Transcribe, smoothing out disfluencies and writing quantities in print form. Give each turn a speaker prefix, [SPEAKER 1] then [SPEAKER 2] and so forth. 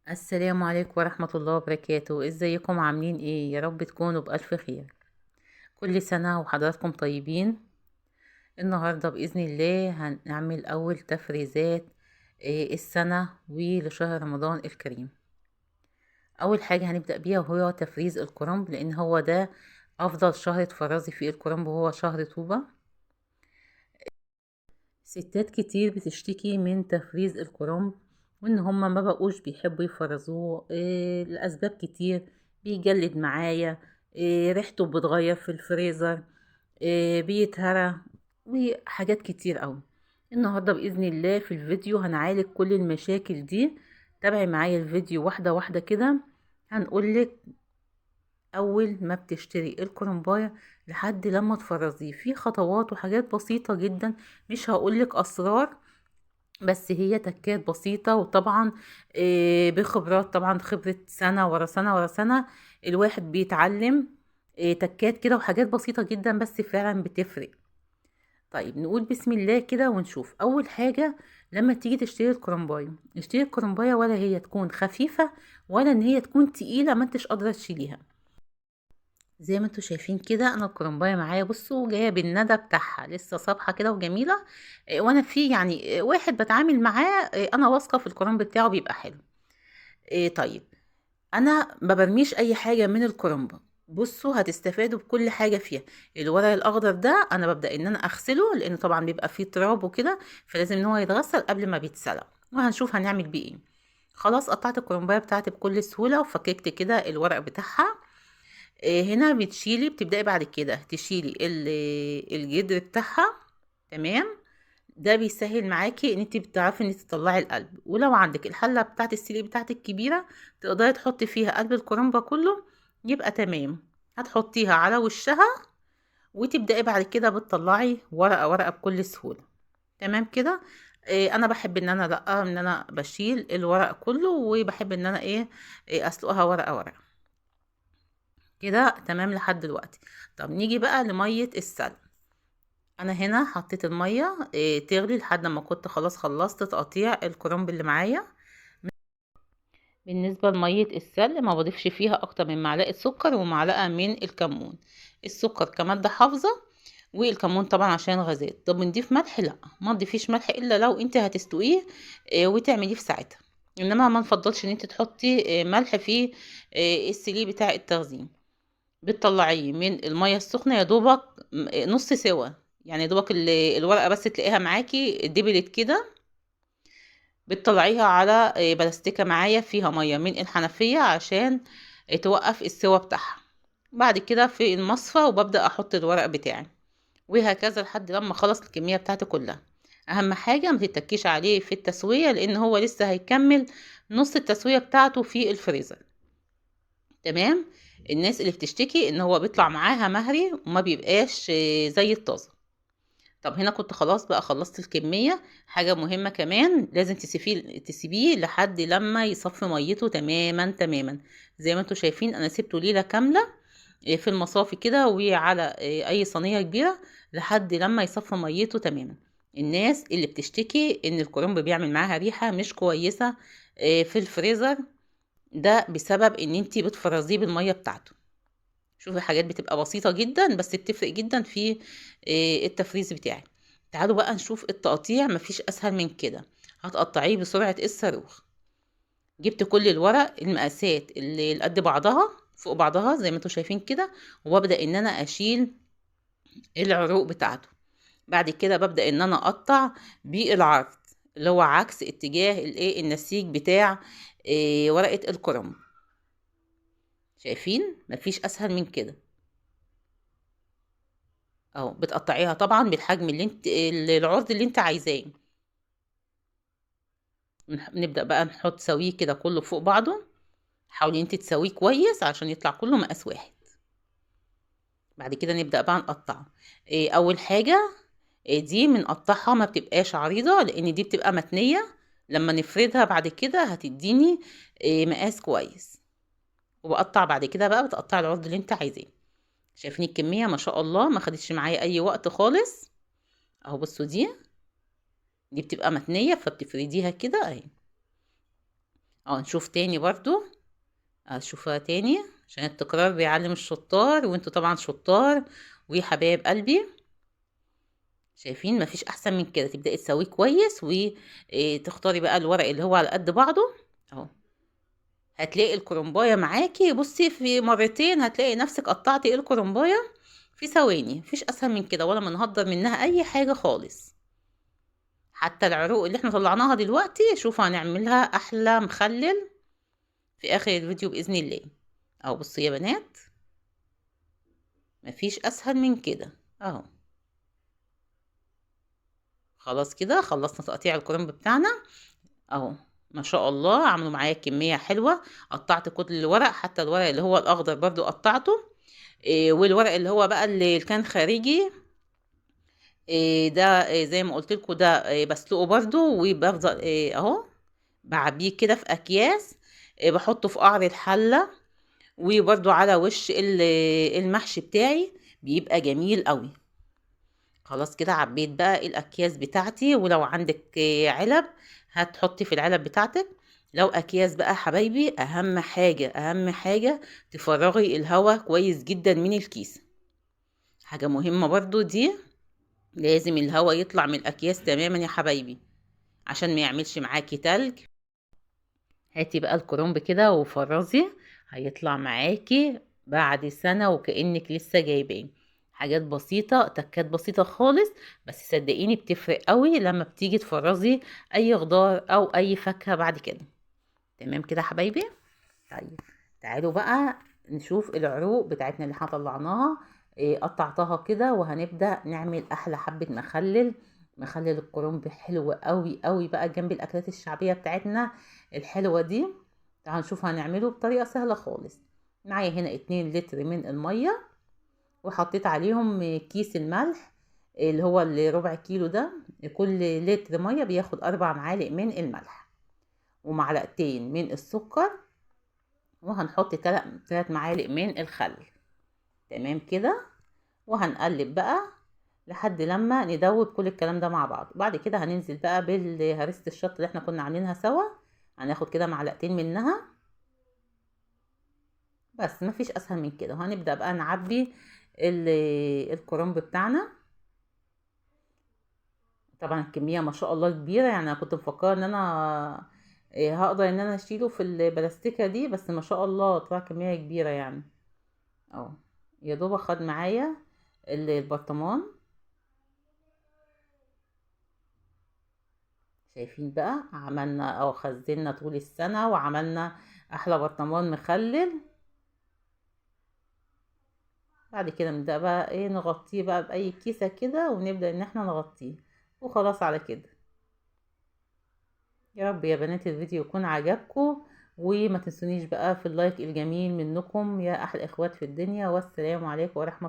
[SPEAKER 1] السلام عليكم ورحمة الله وبركاته. ازيكم عاملين ايه؟ يا رب تكونوا بألف خير. كل سنة وحضراتكم طيبين. النهاردة بإذن الله هنعمل أول تفريزات السنة ولشهر رمضان الكريم. أول حاجة هنبدأ بيها وهو تفريز الكرنب، لأن هو ده أفضل شهر تفرزي فيه الكرنب، وهو شهر طوبة. ستات كتير بتشتكي من تفريز الكرنب، وان هما ما بقوش بيحبوا يفرزوه لأسباب كتير. بيجلد معايا، ريحته بتغير في الفريزر، بيتهرى، وحاجات كتير قوي. النهاردة بإذن الله في الفيديو هنعالج كل المشاكل دي. تابعي معايا الفيديو واحدة واحدة كده. هنقولك اول ما بتشتري الكرنبايه لحد لما تفرزيه في خطوات وحاجات بسيطة جدا. مش هقولك اسرار، بس هي تكات بسيطة. وطبعا بخبرات، طبعا خبرة سنة ورا سنة ورا سنة الواحد بيتعلم تكات كده وحاجات بسيطة جدا، بس فعلا بتفرق. طيب نقول بسم الله كده ونشوف. اول حاجة، لما تيجي تشتري الكرنبايه، اشتري الكرنبايه ولا هي تكون خفيفة ولا ان هي تكون تقيلة ما انتش قادرة تشيليها. زي ما انتوا شايفين كده، انا الكرنبايه معايا، بصوا جايه بالندى بتاعها لسه صابحه كده وجميله. وانا في يعني واحد بتعامل معاه، انا واثقه في الكرنب بتاعه بيبقى حلو. طيب، انا ما برميش اي حاجه من الكرنبه. بصوا هتستفادوا بكل حاجه فيها. الورق الاخضر ده انا ببدا ان انا اغسله، لان طبعا بيبقى فيه تراب وكده، فلازم ان هو يتغسل قبل ما بيتسلق. وهنشوف هنعمل بيه ايه. خلاص قطعت الكرنبايه بتاعتي بكل سهوله وفككت كده الورق بتاعها. هنا بتشيلي، بتبدأي بعد كده تشيلي الجدر بتاعها. تمام. ده بيسهل معاكي ان انت بتعرفي ان انت تطلعي القلب. ولو عندك الحله بتاعت السليق بتاعتك كبيره، تقدري تحطي فيها قلب الكرنبه كله، يبقى تمام. هتحطيها على وشها وتبدأي بعد كده بتطلعي ورقه ورقه بكل سهوله. تمام كده. انا بحب ان انا لا ان انا بشيل الورق كله، وبحب ان انا اسلقها ورقه ورقه كده. تمام لحد دلوقتي. طب نيجي بقى لمية السلق. انا هنا حطيت المية تغلي لحد ما كنت خلاص خلصت تقطيع الكرنب اللي معايا. بالنسبة لمية السلق ما بضيفش فيها اكتر من معلقة سكر ومعلقة من الكمون. السكر كمادة حافظة، والكمون طبعا عشان غازات. طب بنضيف ملح؟ لا، ما تضيفيش ملح الا لو انت هتستويه وتعمليه في ساعتها. انما ما نفضلش ان انت تحطي ملح في السليق بتاع التخزين. بتطلعيه من المية السخنة يا دوبك نص سوا، يعني يا دوبك الورقة بس تلاقيها معاكي دبلت كده. بتطلعيها على بلاستيكة معايا فيها مية من الحنفية عشان توقف السوا بتاعها. بعد كده في المصفى وببدأ احط الورق بتاعي، وهكذا لحد لما اخلص الكمية بتاعتي كلها. اهم حاجة ما تتكيش عليه في التسوية، لان هو لسه هيكمل نص التسوية بتاعته في الفريزر. تمام. الناس اللي بتشتكي ان هو بيطلع معاها مهري وما بيبقاش زي الطازه. طب هنا كنت خلاص بقى خلصت الكميه. حاجه مهمه كمان، لازم تسيبيه لحد لما يصفي ميته تماما تماما. زي ما انتوا شايفين انا سبته ليله كامله في المصافي كده وعلى اي صينيه كبيره لحد لما يصفي ميته تماما. الناس اللي بتشتكي ان الكرنب بيعمل معاها ريحه مش كويسه في الفريزر، ده بسبب ان انتي بتفرزيه بالميه بتاعته. شوفي حاجات بتبقى بسيطة جدا بس بتفرق جدا في التفريز بتاعي. تعالوا بقى نشوف التقطيع، مفيش اسهل من كده. هتقطعيه بسرعة الصاروخ. جبت كل الورق المقاسات اللي قد بعضها فوق بعضها زي ما انتوا شايفين كده، وببدأ ان انا اشيل العروق بتاعته. بعد كده ببدأ ان انا اقطع بالعرض، اللي هو عكس اتجاه النسيج بتاع ورقة الكرنب. شايفين مفيش اسهل من كده. اهو بتقطعيها طبعا بالحجم اللي انت العرض اللي انت عايزاه. نبدأ بقى نحط سويه كده كله فوق بعضه. حاولي انت تسويه كويس عشان يطلع كله مقاس واحد. بعد كده نبدأ بقى نقطع. اول حاجة دي بنقطعها ما بتبقاش عريضة، لان دي بتبقى متنية. لما نفردها بعد كده هتديني مقاس كويس. وبقطع بعد كده بقى بتقطع العرض اللي انت عايزاه. شايفين الكمية ما شاء الله ما خدتش معايا اي وقت خالص. اهو بصوا دي بتبقى متنية فبتفرديها كده اهي. نشوف تاني برضو. اشوفها تاني عشان التكرار بيعلم الشطار، وانتوا طبعا شطار ويا حبايب قلبي. شايفين مفيش احسن من كده. تبدأي تسويه كويس وتختاري بقى الورق اللي هو على قد بعضه اهو. هتلاقي الكرنبايه معاكي، بصي في مرتين هتلاقي نفسك قطعتي الكرنبايه في ثواني. مفيش اسهل من كده ولا بنهدر منها اي حاجه خالص. حتى العروق اللي احنا طلعناها دلوقتي شوفوا هنعملها احلى مخلل في اخر الفيديو باذن الله. اهو بصوا يا بنات، مفيش اسهل من كده اهو. خلاص كده خلصنا تقطيع الكرنب بتاعنا اهو. ما شاء الله عملوا معايا كمية حلوة. قطعت كل الورق، حتى الورق اللي هو الاخضر برضو قطعته. والورق اللي هو بقى اللي كان خارجي ده زي ما قلت لكم ده بسلقه برضو وبفضل اهو بعبيه كده في اكياس. بحطه في قعر الحلة وبرضو على وش المحشي بتاعي بيبقى جميل قوي. خلاص كده عبيت بقى الاكياس بتاعتي. ولو عندك علب هتحطي في العلب بتاعتك. لو اكياس بقى حبايبي، اهم حاجة اهم حاجة تفرغي الهواء كويس جدا من الكيس. حاجة مهمة برضو دي، لازم الهواء يطلع من الاكياس تماما يا حبايبي عشان ما يعملش معاكي تلج. هاتي بقى الكرنب كده وفرزي، هيطلع معاكي بعد سنة وكأنك لسه جايباه. حاجات بسيطة، تكات بسيطة خالص، بس صدقيني بتفرق قوي لما بتيجي تفرزي اي خضار او اي فاكهة بعد كده. تمام كده حبايبي. طيب تعالوا بقى نشوف العروق بتاعتنا اللي احنا طلعناها. قطعتها كده وهنبدأ نعمل احلى حبة مخلل. مخلل الكرنب حلو قوي قوي بقى جنب الاكلات الشعبية بتاعتنا الحلوة دي. تعالوا نشوف هنعمله بطريقة سهلة خالص. معايا هنا 2 لتر من المية، وحطيت عليهم كيس الملح اللي هو ربع كيلو ده. كل لتر مية بياخد 4 معالق من الملح ومعلقتين من السكر، وهنحط 3 معالق من الخل. تمام كده. وهنقلب بقى لحد لما ندوب كل الكلام ده مع بعض. بعد كده هننزل بقى بالهريسة الشطة اللي احنا كنا عاملينها سوا. هناخد كده معلقتين منها بس، مفيش اسهل من كده. وهنبدأ بقى نعبي الكرنب بتاعنا. طبعا الكمية ما شاء الله كبيرة، يعني انا كنت مفكرة ان انا هقدر ان انا اشيله في البلاستيكة دي، بس ما شاء الله طلع كمية كبيرة يعني. اهو يا دوب خد معايا البرطمان. شايفين بقى عملنا او خزنا طول السنة وعملنا احلى برطمان مخلل. بعد كده نبدأ بقى نغطيه بقى بأي كيسة كده، ونبدأ ان احنا نغطيه وخلاص على كده. يا رب يا بنات الفيديو يكون عجبكم، وما تنسونيش بقى في اللايك الجميل منكم يا احلى اخوات في الدنيا. والسلام عليكم ورحمة